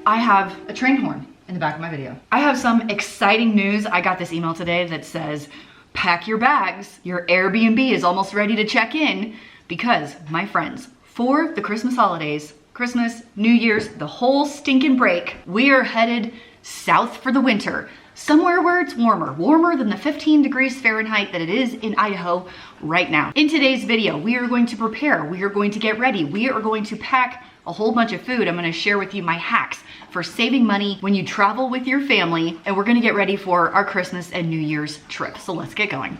I have a train horn in the back of my video. I have some exciting news. I got this email today that says, pack your bags. Your Airbnb is almost ready to check in because, my friends, for the Christmas holidays, Christmas, New Year's, the whole stinking break, we are headed south for the winter. Somewhere where it's warmer than the 15 degrees Fahrenheit that it is in Idaho right now. In today's video, we are going to prepare, we are going to get ready, we are going to pack a whole bunch of food. I'm gonna share with you my hacks for saving money when you travel with your family, and we're gonna get ready for our Christmas and New Year's trip. So let's get going.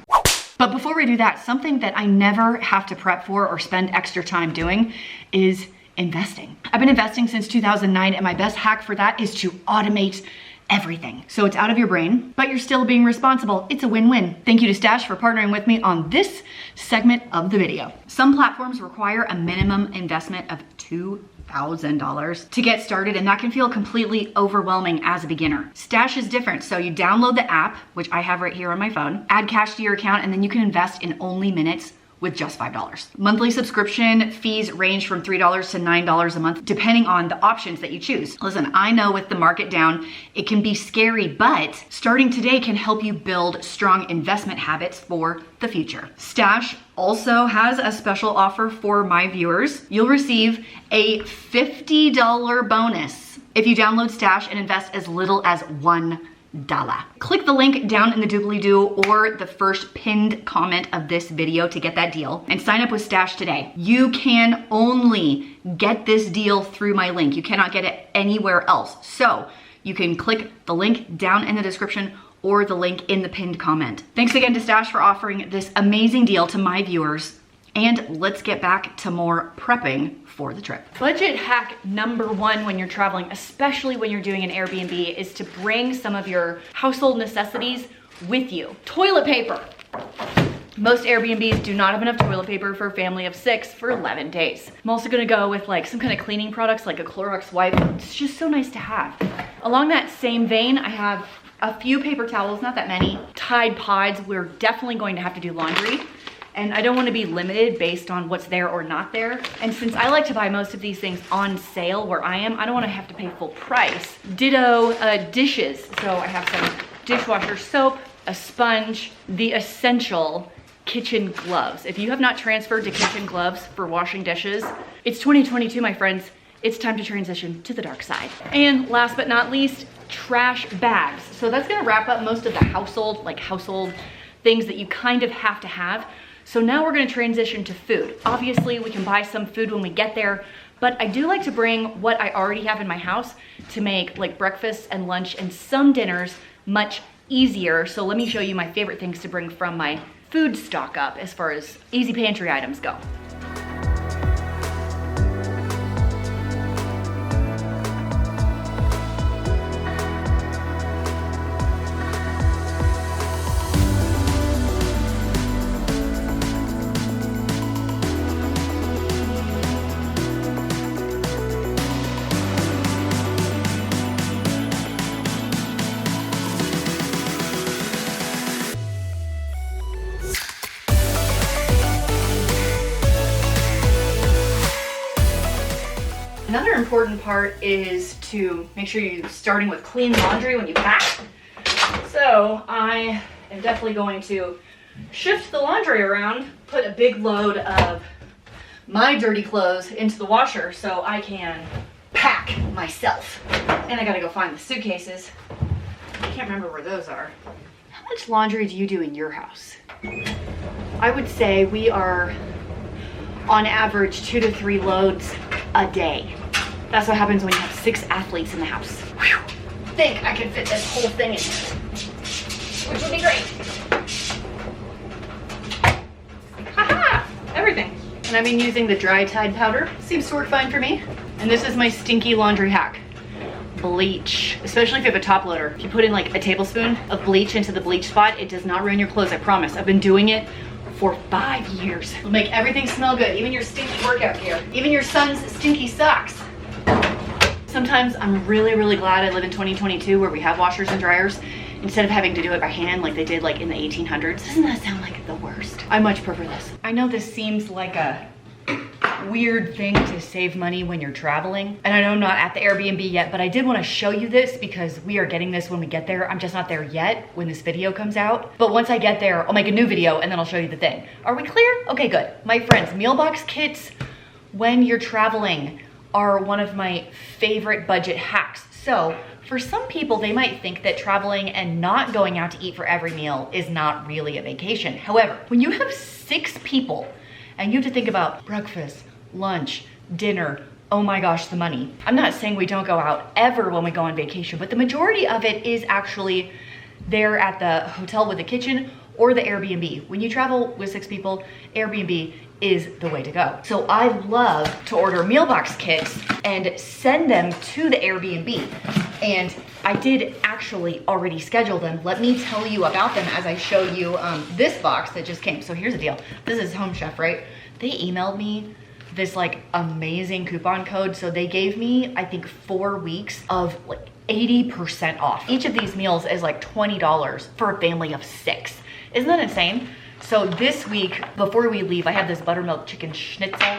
But before we do that, something that I never have to prep for or spend extra time doing is investing. I've been investing since 2009, and my best hack for that is to automate everything. So it's out of your brain, but you're still being responsible. It's a win-win. Thank you to Stash for partnering with me on this segment of the video. Some platforms require a minimum investment of $2,000 to get started, and that can feel completely overwhelming as a beginner. Stash is different. So you download the app, which I have right here on my phone, add cash to your account, and then you can invest in only minutes with just $5. Monthly subscription fees range from $3 to $9 a month, depending on the options that you choose. Listen, I know with the market down, it can be scary, but starting today can help you build strong investment habits for the future. Stash also has a special offer for my viewers. You'll receive a $50 bonus if you download Stash and invest as little as $1. Click the link down in the doobly-doo or the first pinned comment of this video to get that deal and sign up with Stash today. You can only get this deal through my link. You cannot get it anywhere else. So you can click the link down in the description or the link in the pinned comment. Thanks again to Stash for offering this amazing deal to my viewers. And let's get back to more prepping for the trip. Budget hack number one when you're traveling, especially when you're doing an Airbnb, is to bring some of your household necessities with you. Toilet paper. Most Airbnbs do not have enough toilet paper for a family of 6 for 11 days. I'm also gonna go with like some kind of cleaning products like a Clorox wipe. It's just so nice to have. Along that same vein, I have a few paper towels, not that many. Tide Pods, we're definitely going to have to do laundry. And I don't want to be limited based on what's there or not there. And since I like to buy most of these things on sale where I am, I don't want to have to pay full price. Ditto dishes. So I have some dishwasher soap, a sponge, the essential kitchen gloves. If you have not transferred to kitchen gloves for washing dishes, it's 2022, my friends. It's time to transition to the dark side. And last but not least, trash bags. So that's gonna wrap up most of the household things that you kind of have to have. So now we're gonna transition to food. Obviously, we can buy some food when we get there, but I do like to bring what I already have in my house to make like breakfast and lunch and some dinners much easier. So let me show you my favorite things to bring from my food stock up as far as easy pantry items go. Another important part is to make sure you're starting with clean laundry when you pack. So I am definitely going to shift the laundry around, put a big load of my dirty clothes into the washer so I can pack myself. And I gotta go find the suitcases. I can't remember where those are. How much laundry do you do in your house? I would say we are on average 2 to 3 loads a day. That's what happens when you have 6 athletes in the house. Whew. I think I can fit this whole thing in here, which would be great. Haha, everything. And I've been using the dry Tide powder. Seems to work fine for me. And this is my stinky laundry hack. Bleach, especially if you have a top loader. If you put in like a tablespoon of bleach into the bleach spot, it does not ruin your clothes, I promise. I've been doing it for 5 years. It'll make everything smell good, even your stinky workout gear, even your son's stinky socks. Sometimes I'm really, really glad I live in 2022 where we have washers and dryers instead of having to do it by hand like they did like in the 1800s. Doesn't that sound like the worst? I much prefer this. I know this seems like a weird thing to save money when you're traveling. And I know I'm not at the Airbnb yet, but I did want to show you this because we are getting this when we get there. I'm just not there yet when this video comes out. But once I get there, I'll make a new video and then I'll show you the thing. Are we clear? Okay, good. My friends, meal box kits when you're traveling are one of my favorite budget hacks. So for some people, they might think that traveling and not going out to eat for every meal is not really a vacation. However, when you have 6 people and you have to think about breakfast, lunch, dinner, oh my gosh, the money. I'm not saying we don't go out ever when we go on vacation, but the majority of it is actually there at the hotel with the kitchen or the Airbnb. When you travel with 6 people, Airbnb is the way to go. So I love to order meal box kits and send them to the Airbnb. And I did actually already schedule them. Let me tell you about them as I show you this box that just came. So here's the deal. This is Home Chef, right? They emailed me this like amazing coupon code. So they gave me, I think 4 weeks of like 80% off. Each of these meals is like $20 for a family of 6. Isn't that insane? So this week, before we leave, I have this buttermilk chicken schnitzel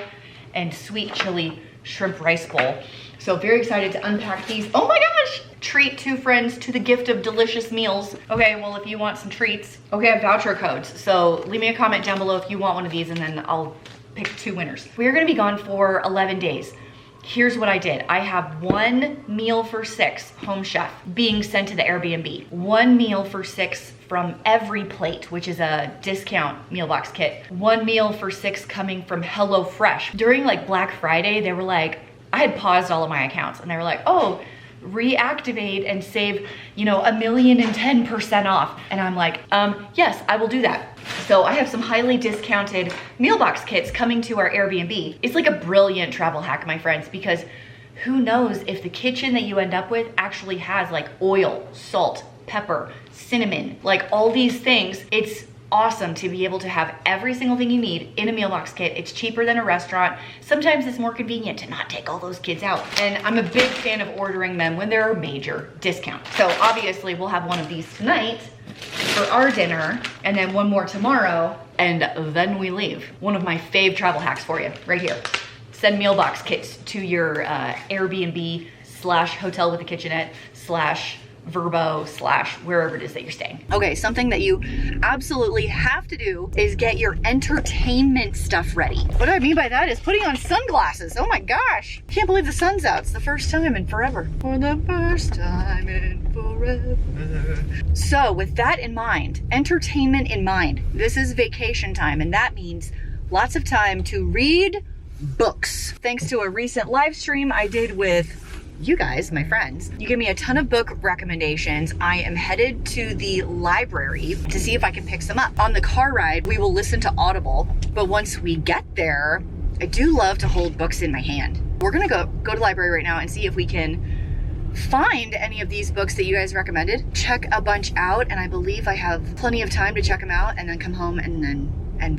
and sweet chili shrimp rice bowl. So very excited to unpack these. Oh my gosh! Treat 2 friends to the gift of delicious meals. Okay, well, if you want some treats. Okay, I have voucher codes. So leave me a comment down below if you want one of these and then I'll pick 2 winners. We are gonna be gone for 11 days. Here's what I did. I have 1 meal for 6, Home Chef, being sent to the Airbnb. 1 meal for 6 from Every Plate, which is a discount meal box kit. 1 meal for 6 coming from HelloFresh. During like Black Friday, they were like, I had paused all of my accounts and they were like, oh, reactivate and save, you know, 1,010% off. And I'm like, yes, I will do that. So I have some highly discounted meal box kits coming to our Airbnb. It's like a brilliant travel hack, my friends, because who knows if the kitchen that you end up with actually has like oil, salt, pepper, cinnamon, like all these things. It's awesome to be able to have every single thing you need in a meal box kit. It's cheaper than a restaurant. Sometimes it's more convenient to not take all those kids out. And I'm a big fan of ordering them when there are major discounts. So obviously we'll have one of these tonight for our dinner and then one more tomorrow and then we leave. One of my fave travel hacks for you right here. Send meal box kits to your Airbnb / hotel with a kitchenette / Verbo / wherever it is that you're staying. Okay, something that you absolutely have to do is get your entertainment stuff ready. What I mean by that is putting on sunglasses. Oh my gosh. Can't believe the sun's out. It's the first time in forever. For the first time in forever. So with that in mind, entertainment in mind, this is vacation time and that means lots of time to read books. Thanks to a recent live stream I did with you guys, my friends, you give me a ton of book recommendations. I am headed to the library to see if I can pick some up. On the car ride, we will listen to Audible, but once we get there, I do love to hold books in my hand. We're gonna go to the library right now and see if we can find any of these books that you guys recommended. Check a bunch out, and I believe I have plenty of time to check them out and then come home and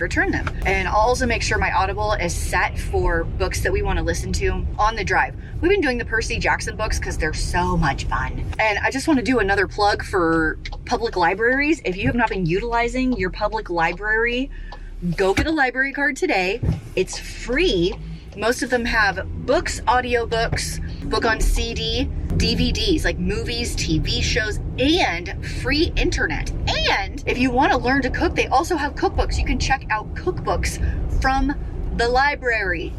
return them. And I'll also make sure my Audible is set for books that we want to listen to on the drive. We've been doing the Percy Jackson books because they're so much fun. And I just want to do another plug for public libraries. If you have not been utilizing your public library, go get a library card today. It's free. Most of them have books, audiobooks, book on CD, DVDs, like movies, TV shows, and free internet. And if you want to learn to cook, they also have cookbooks. You can check out cookbooks from the library.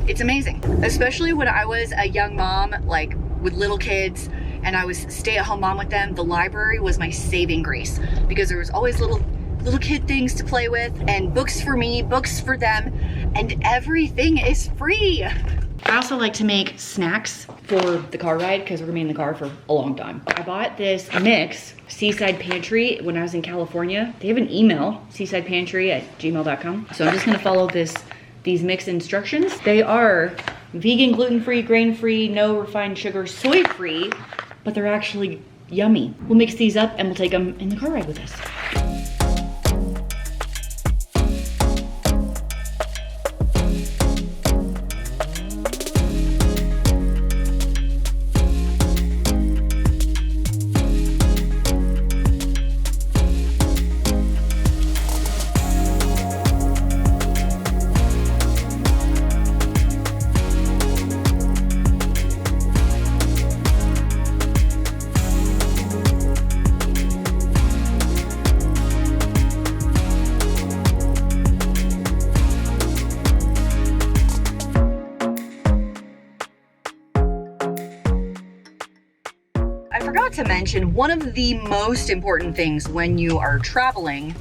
It's amazing. Especially when I was a young mom, like with little kids, and I was stay-at-home mom with them, the library was my saving grace because there was always little kid things to play with and books for me, books for them, and everything is free. I also like to make snacks for the car ride because we're gonna be in the car for a long time. I bought this mix, Seaside Pantry, when I was in California. They have an email, seasidepantry@gmail.com. So I'm just gonna follow these mix instructions. They are vegan, gluten-free, grain-free, no refined sugar, soy-free, but they're actually yummy. We'll mix these up and we'll take them in the car ride with us. forgot to mention one of the most important things when you are traveling,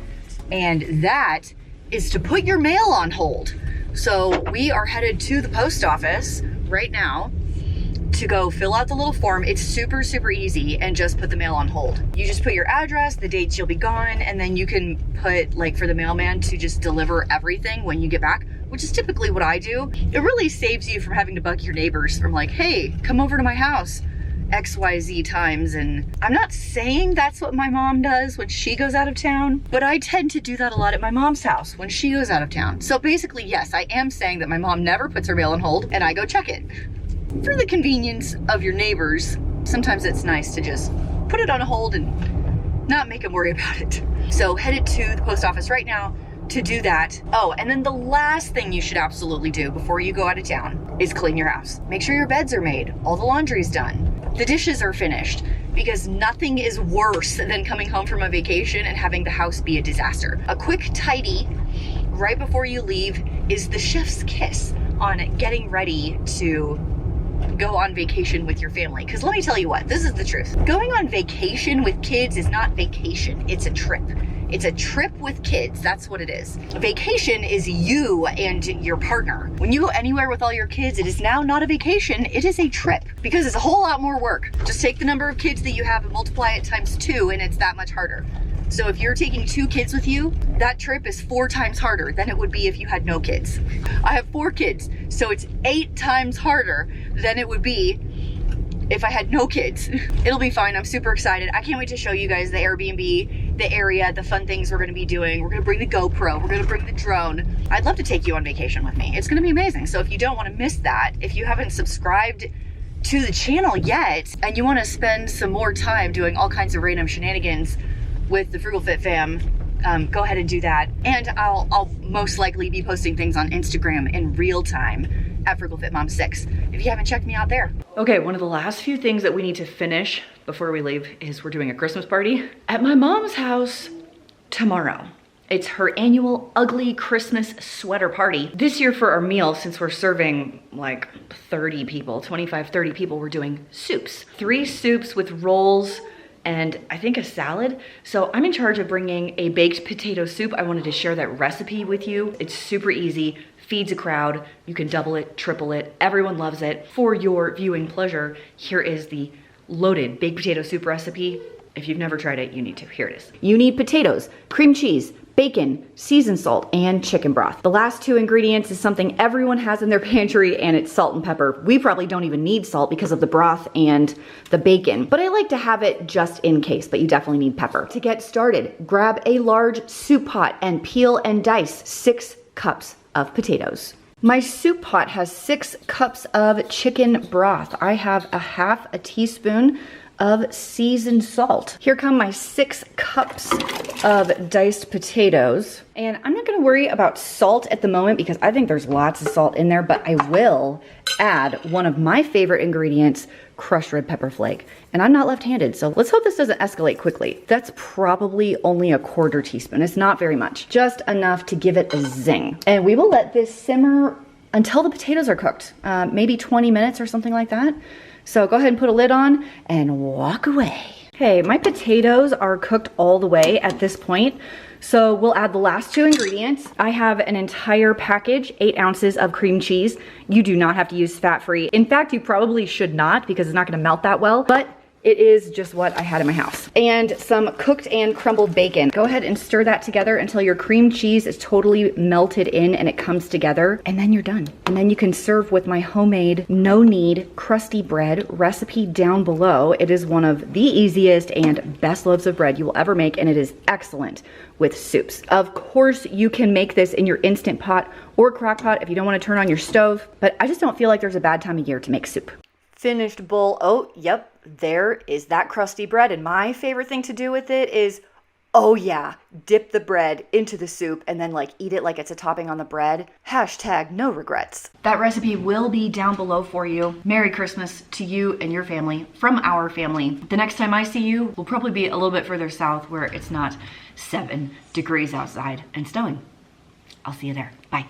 and that is to put your mail on hold. So we are headed to the post office right now to go fill out the little form. It's super, super easy, and just put the mail on hold. You just put your address, the dates you'll be gone, and then you can put, like, for the mailman to just deliver everything when you get back, which is typically what I do. It really saves you from having to bug your neighbors from like, hey, come over to my house XYZ times. And I'm not saying that's what my mom does when she goes out of town, but I tend to do that a lot at my mom's house when she goes out of town. So basically, yes, I am saying that my mom never puts her mail on hold and I go check it. For the convenience of your neighbors, sometimes it's nice to just put it on hold and not make them worry about it. So headed to the post office right now to do that. Oh, and then the last thing you should absolutely do before you go out of town is clean your house. Make sure your beds are made, all the laundry's done, the dishes are finished, because nothing is worse than coming home from a vacation and having the house be a disaster. A quick tidy right before you leave is the chef's kiss on getting ready to go on vacation with your family. Because let me tell you what, this is the truth. Going on vacation with kids is not vacation, it's a trip. It's a trip with kids, that's what it is. A vacation is you and your partner. When you go anywhere with all your kids, it is now not a vacation, it is a trip. Because it's a whole lot more work. Just take the number of kids that you have and multiply it times 2, and it's that much harder. So if you're taking 2 kids with you, that trip is 4 times harder than it would be if you had no kids. I have 4 kids, so it's 8 times harder than it would be if I had no kids. It'll be fine, I'm super excited. I can't wait to show you guys the Airbnb, the area, the fun things we're gonna be doing. We're gonna bring the GoPro, we're gonna bring the drone. I'd love to take you on vacation with me. It's gonna be amazing. So if you don't wanna miss that, if you haven't subscribed to the channel yet, and you wanna spend some more time doing all kinds of random shenanigans with the Frugal Fit fam, go ahead and do that. And I'll most likely be posting things on Instagram in real time at FrugalFitMom6 if you haven't checked me out there. Okay, one of the last few things that we need to finish before we leave is we're doing a Christmas party at my mom's house tomorrow. It's her annual ugly Christmas sweater party. This year for our meal, since we're serving like 30 people, 25, 30 people, we're doing soups. 3 soups with rolls and I think a salad. So I'm in charge of bringing a baked potato soup. I wanted to share that recipe with you. It's super easy, feeds a crowd. You can double it, triple it. Everyone loves it. For your viewing pleasure, here is the loaded baked potato soup recipe. If you've never tried it, you need to. Here it is. You need potatoes, cream cheese, bacon, seasoned salt, and chicken broth. The last 2 ingredients is something everyone has in their pantry, and it's salt and pepper. We probably don't even need salt because of the broth and the bacon, but I like to have it just in case, but you definitely need pepper. To get started, grab a large soup pot and peel and dice 6 cups of potatoes. My soup pot has 6 cups of chicken broth. I have a half a teaspoon of seasoned salt. Here come my 6 cups of diced potatoes. And I'm not gonna worry about salt at the moment because I think there's lots of salt in there, but I will add one of my favorite ingredients, crushed red pepper flake. And I'm not left-handed, so let's hope this doesn't escalate quickly. That's probably only a 1/4 teaspoon. It's not very much, just enough to give it a zing. And we will let this simmer until the potatoes are cooked, maybe 20 minutes or something like that. So go ahead and put a lid on and walk away. Okay, my potatoes are cooked all the way at this point. So we'll add the last 2 ingredients. I have an entire package, 8 ounces of cream cheese. You do not have to use fat-free. In fact, you probably should not because it's not gonna melt that well, but it is just what I had in my house. And some cooked and crumbled bacon. Go ahead and stir that together until your cream cheese is totally melted in and it comes together, and then you're done. And then you can serve with my homemade no-knead crusty bread recipe down below. It is one of the easiest and best loaves of bread you will ever make, and it is excellent with soups. Of course, you can make this in your Instant Pot or crock pot if you don't want to turn on your stove, but I just don't feel like there's a bad time of year to make soup. Finished bowl. Oh, yep, there is that crusty bread. And my favorite thing to do with it is, oh yeah, dip the bread into the soup and then like eat it like it's a topping on the bread. Hashtag no regrets. That recipe will be down below for you. Merry Christmas to you and your family from our family. The next time I see you will probably be a little bit further south where it's not 7 degrees outside and snowing. I'll see you there. Bye.